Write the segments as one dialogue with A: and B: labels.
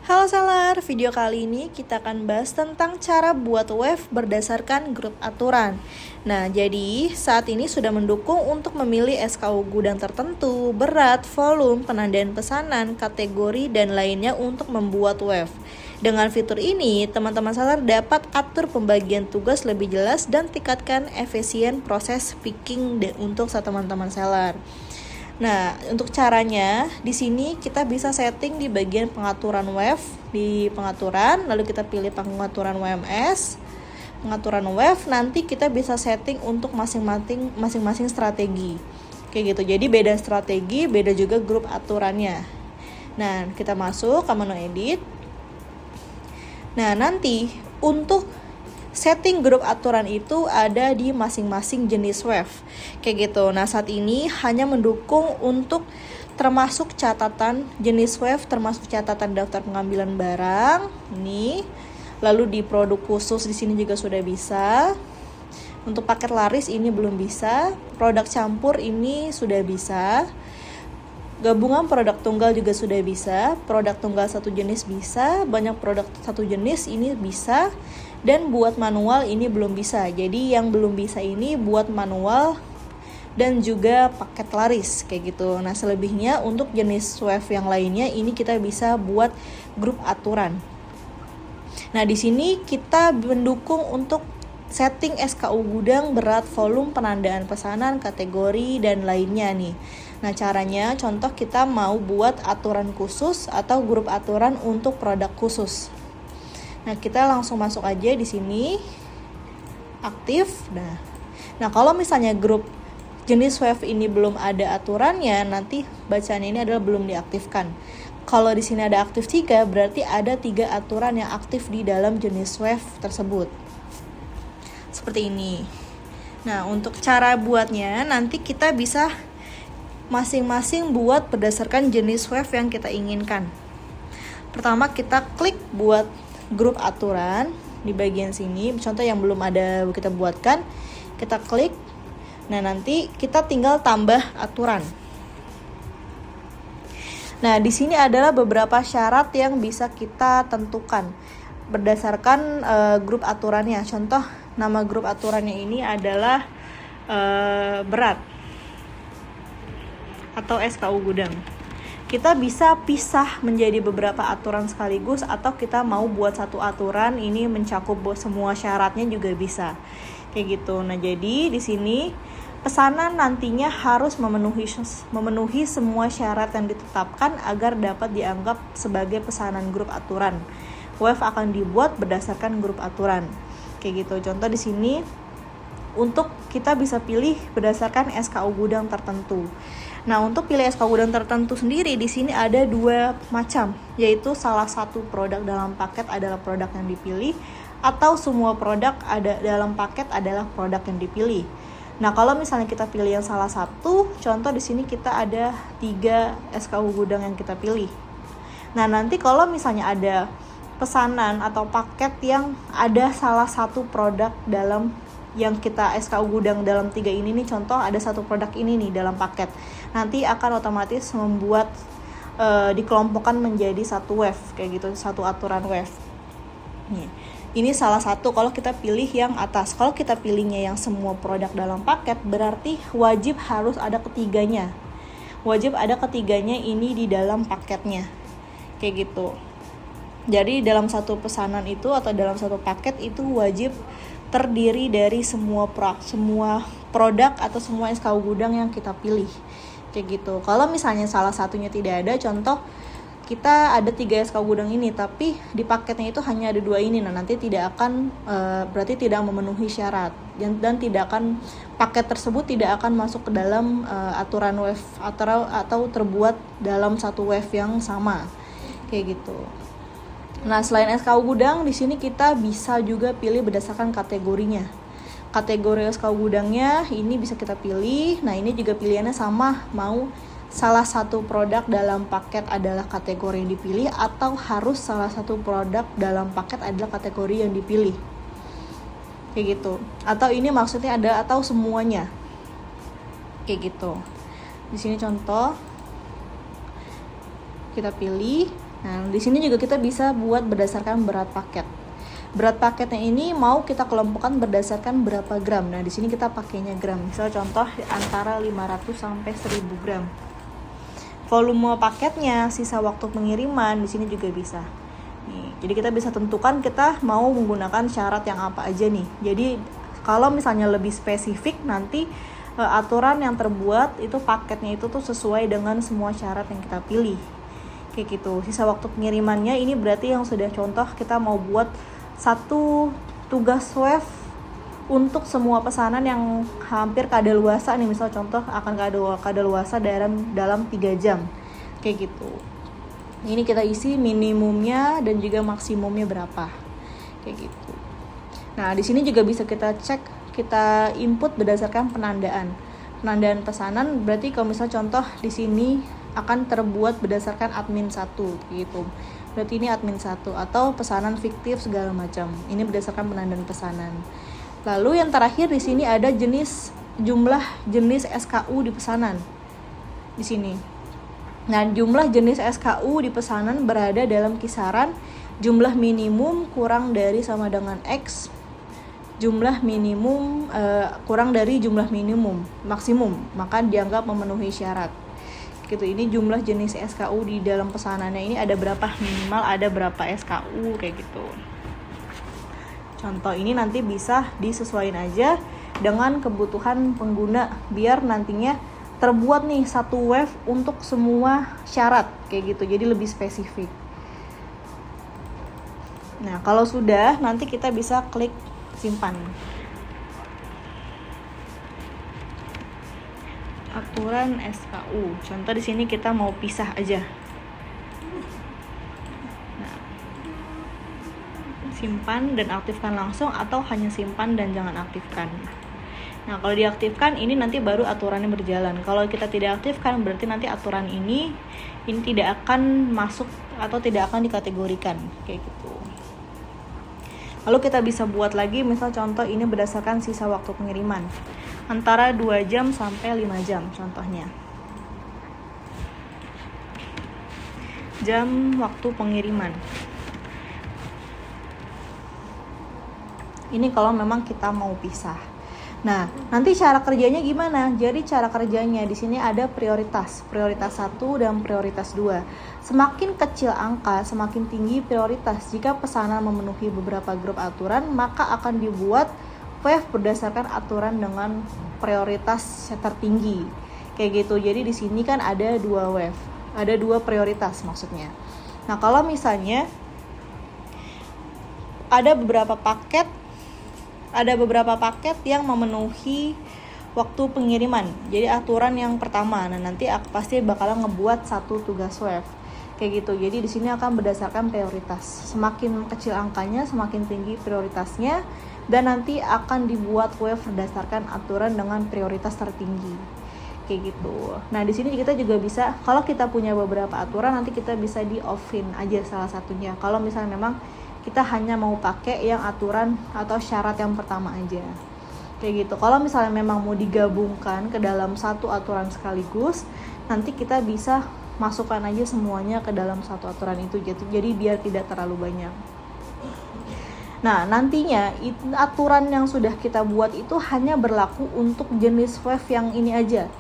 A: Halo seller, video kali ini kita akan bahas tentang cara buat wave berdasarkan grup aturan. Nah, jadi saat ini sudah mendukung untuk memilih SKU gudang tertentu, berat, volume, penandaan pesanan, kategori, dan lainnya untuk membuat wave. Dengan fitur ini, teman-teman seller dapat atur pembagian tugas lebih jelas dan tingkatkan efisien proses picking untuk teman-teman seller. Nah, untuk caranya di sini kita bisa setting di bagian pengaturan wave di pengaturan, lalu kita pilih pengaturan WMS, pengaturan wave, nanti kita bisa setting untuk masing-masing strategi. Kayak gitu. Jadi beda strategi, beda juga grup aturannya. Nah, kita masuk ke menu edit. Nah, nanti untuk setting grup aturan itu ada di masing-masing jenis wave. Kayak gitu. Nah, saat ini hanya mendukung untuk termasuk catatan jenis wave, termasuk catatan daftar pengambilan barang. Ini. Lalu di produk khusus di sini juga sudah bisa. Untuk paket laris ini belum bisa. Produk campur ini sudah bisa. Gabungan produk tunggal juga sudah bisa. Produk tunggal satu jenis bisa. Banyak produk satu jenis ini bisa. Dan buat manual ini belum bisa. Jadi yang belum bisa ini buat manual dan juga paket laris kayak gitu. Nah, selebihnya untuk jenis wave yang lainnya ini kita bisa buat grup aturan. Nah, di sini kita mendukung untuk setting SKU gudang, berat, volume, penandaan pesanan, kategori, dan lainnya nih. Nah, caranya contoh kita mau buat aturan khusus atau grup aturan untuk produk khusus. Nah, kita langsung masuk aja di sini. Aktif. Nah, kalau misalnya grup jenis wave ini belum ada aturannya, nanti bacaan ini adalah belum diaktifkan. Kalau di sini ada aktif 3, berarti ada 3 aturan yang aktif di dalam jenis wave tersebut. Seperti ini. Nah, untuk cara buatnya nanti kita bisa masing-masing buat berdasarkan jenis wave yang kita inginkan. Pertama kita klik buat grup aturan di bagian sini, contoh yang belum ada kita buatkan, kita klik. Nah, nanti kita tinggal tambah aturan. Nah, di sini adalah beberapa syarat yang bisa kita tentukan berdasarkan grup aturannya. Contoh nama grup aturannya ini adalah berat atau SKU gudang. Kita bisa pisah menjadi beberapa aturan sekaligus, atau kita mau buat satu aturan ini mencakup semua syaratnya juga bisa. Kayak gitu. Nah, jadi di sini pesanan nantinya harus memenuhi semua syarat yang ditetapkan agar dapat dianggap sebagai pesanan grup aturan. Wave akan dibuat berdasarkan grup aturan. Kayak gitu. Contoh di sini untuk kita bisa pilih berdasarkan SKU gudang tertentu. Nah, untuk pilih SKU gudang tertentu sendiri di sini ada 2 macam, yaitu salah satu produk dalam paket adalah produk yang dipilih, atau semua produk ada dalam paket adalah produk yang dipilih. Nah, kalau misalnya kita pilih yang salah satu, contoh di sini kita ada 3 SKU gudang yang kita pilih. Nah, nanti kalau misalnya ada pesanan atau paket yang ada salah satu produk dalam yang kita SKU gudang dalam 3 ini nih, contoh ada satu produk ini nih dalam paket, nanti akan otomatis membuat dikelompokkan menjadi satu wave kayak gitu, satu aturan wave. Ini salah satu kalau kita pilih yang atas. Kalau kita pilihnya yang semua produk dalam paket, berarti wajib harus ada ketiganya. Wajib ada ketiganya ini di dalam paketnya. Kayak gitu. Jadi dalam satu pesanan itu atau dalam satu paket itu wajib terdiri dari semua produk atau semua SKU gudang yang kita pilih. Kayak gitu. Kalau misalnya salah satunya tidak ada, contoh kita ada 3 SKU gudang ini, tapi di paketnya itu hanya ada 2 ini. Nah, nanti tidak akan berarti tidak memenuhi syarat dan tidak akan, paket tersebut tidak akan masuk ke dalam aturan wave atau terbuat dalam satu wave yang sama. Kayak gitu. Nah, selain SKU gudang, di sini kita bisa juga pilih berdasarkan kategorinya. Kategori SKU gudangnya ini bisa kita pilih. Nah, ini juga pilihannya sama, mau salah satu produk dalam paket adalah kategori yang dipilih, atau harus salah satu produk dalam paket adalah kategori yang dipilih. Kayak gitu. Atau ini maksudnya ada atau semuanya. Kayak gitu. Di sini contoh kita pilih. Nah, di sini juga kita bisa buat berdasarkan berat paket. Berat paketnya ini mau kita kelompokkan berdasarkan berapa gram. Nah, di sini kita pakainya gram. Misal contoh antara 500 sampai 1000 gram. Volume paketnya, sisa waktu pengiriman di sini juga bisa. Nih, jadi kita bisa tentukan kita mau menggunakan syarat yang apa aja nih. Jadi kalau misalnya lebih spesifik nanti aturan yang terbuat itu paketnya itu tuh sesuai dengan semua syarat yang kita pilih. Kayak gitu. Sisa waktu pengirimannya ini berarti yang sudah contoh kita mau buat satu tugas wave untuk semua pesanan yang hampir kadaluarsa nih, misal contoh akan kadaluarsa dalam 3 jam. Kayak gitu. Ini kita isi minimumnya dan juga maksimumnya berapa. Kayak gitu. Nah, di sini juga bisa kita cek, kita input berdasarkan penandaan. Penandaan pesanan berarti kalau misal contoh di sini akan terbuat berdasarkan admin 1 gitu. Berarti ini admin 1 atau pesanan fiktif segala macam. Ini berdasarkan penandaan pesanan. Lalu yang terakhir di sini ada jumlah jenis SKU di pesanan. Di sini. Nah, jumlah jenis SKU di pesanan berada dalam kisaran jumlah minimum kurang dari sama dengan X, jumlah minimum kurang dari jumlah minimum maksimum, maka dianggap memenuhi syarat. Gitu. Ini jumlah jenis SKU di dalam pesanannya ini ada berapa, minimal ada berapa SKU kayak gitu. Contoh ini nanti bisa disesuaikan aja dengan kebutuhan pengguna biar nantinya terbuat nih satu wave untuk semua syarat kayak gitu. Jadi lebih spesifik. Nah, kalau sudah nanti kita bisa klik simpan. Aturan SKU. Contoh di sini kita mau pisah aja. Nah, simpan dan aktifkan langsung atau hanya simpan dan jangan aktifkan. Nah, kalau diaktifkan ini nanti baru aturannya berjalan. Kalau kita tidak aktifkan berarti nanti aturan ini tidak akan masuk atau tidak akan dikategorikan kayak gitu. Lalu kita bisa buat lagi, misal contoh ini berdasarkan sisa waktu pengiriman. Antara 2 jam sampai 5 jam contohnya. Jam waktu pengiriman. Ini kalau memang kita mau pisah. Nah, nanti cara kerjanya gimana? Jadi cara kerjanya di sini ada prioritas 1 dan prioritas 2. Semakin kecil angka, semakin tinggi prioritas. Jika pesanan memenuhi beberapa grup aturan, maka akan dibuat wave berdasarkan aturan dengan prioritas tertinggi. Kayak gitu. Jadi di sini kan ada 2 wave. Ada 2 prioritas maksudnya. Nah, kalau misalnya ada beberapa paket yang memenuhi waktu pengiriman. Jadi aturan yang pertama, nah nanti aku pasti bakalan ngebuat satu tugas wave. Kayak gitu. Jadi di sini akan berdasarkan prioritas. Semakin kecil angkanya, semakin tinggi prioritasnya, dan nanti akan dibuat wave berdasarkan aturan dengan prioritas tertinggi. Kayak gitu. Nah, di sini kita juga bisa, kalau kita punya beberapa aturan, nanti kita bisa di offin aja salah satunya. Kalau misalnya memang kita hanya mau pakai yang aturan atau syarat yang pertama aja. Kayak gitu. Kalau misalnya memang mau digabungkan ke dalam satu aturan sekaligus, nanti kita bisa masukkan aja semuanya ke dalam satu aturan itu. Jadi biar tidak terlalu banyak. Nah, nantinya aturan yang sudah kita buat itu hanya berlaku untuk jenis wave yang ini aja.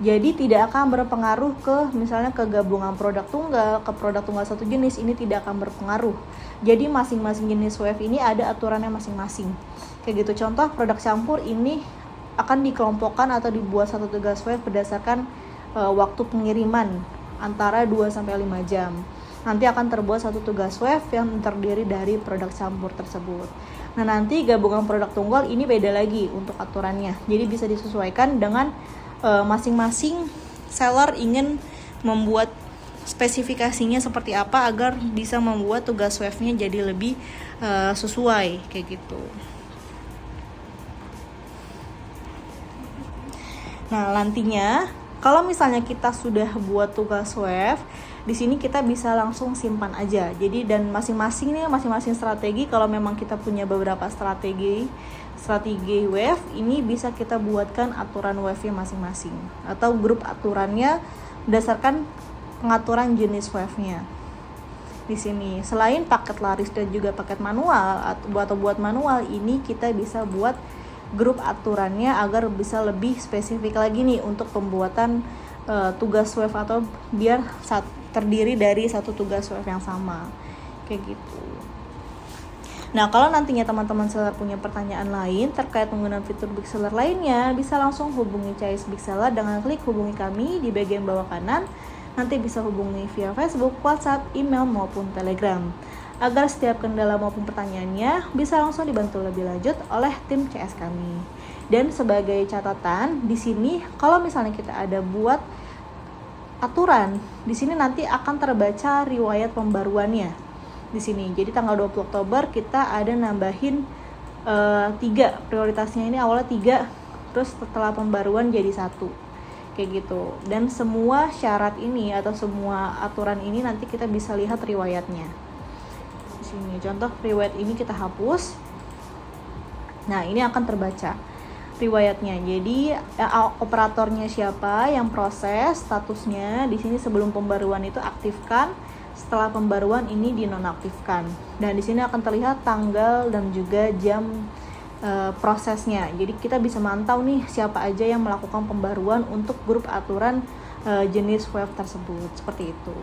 A: Jadi tidak akan berpengaruh ke misalnya ke gabungan produk tunggal, ke produk tunggal satu jenis, ini tidak akan berpengaruh. Jadi masing-masing jenis wave ini ada aturannya masing-masing. Kayak gitu. Contoh produk campur ini akan dikelompokkan atau dibuat satu tugas wave berdasarkan waktu pengiriman antara 2 sampai 5 jam. Nanti akan terbuat satu tugas wave yang terdiri dari produk campur tersebut. Nah, nanti gabungan produk tunggal ini beda lagi untuk aturannya. Jadi bisa disesuaikan dengan masing-masing seller ingin membuat spesifikasinya seperti apa agar bisa membuat tugas wave-nya jadi lebih sesuai kayak gitu. Nah, nantinya kalau misalnya kita sudah buat tugas wave, di sini kita bisa langsung simpan aja. Jadi dan masing-masing strategi, kalau memang kita punya beberapa strategi wave, ini bisa kita buatkan aturan wave-nya masing-masing atau grup aturannya berdasarkan pengaturan jenis wave-nya. di sini. Selain paket laris dan juga paket manual atau buat manual, ini kita bisa buat grup aturannya agar bisa lebih spesifik lagi nih untuk pembuatan tugas WEF, atau biar terdiri dari satu tugas WEF yang sama kayak gitu. Nah, kalau nantinya teman-teman seller punya pertanyaan lain terkait penggunaan fitur Big Seller lainnya, bisa langsung hubungi CIS Big Seller dengan klik hubungi kami di bagian bawah kanan. Nanti bisa hubungi via Facebook, WhatsApp, email, maupun Telegram. Agar setiap kendala maupun pertanyaannya bisa langsung dibantu lebih lanjut oleh tim CS kami. Dan sebagai catatan, di sini kalau misalnya kita ada buat aturan, di sini nanti akan terbaca riwayat pembaruannya di sini. Jadi tanggal 20 Oktober kita ada nambahin 3, prioritasnya ini awalnya 3, terus setelah pembaruan jadi 1 kayak gitu. Dan semua syarat ini atau semua aturan ini nanti kita bisa lihat riwayatnya di sini. Contoh riwayat ini kita hapus, nah ini akan terbaca riwayatnya. Jadi operatornya siapa yang proses, statusnya di sini sebelum pembaruan itu aktifkan, setelah pembaruan ini dinonaktifkan, dan di sini akan terlihat tanggal dan juga jam prosesnya. Jadi kita bisa mantau nih siapa aja yang melakukan pembaruan untuk grup aturan jenis WEF tersebut, seperti itu.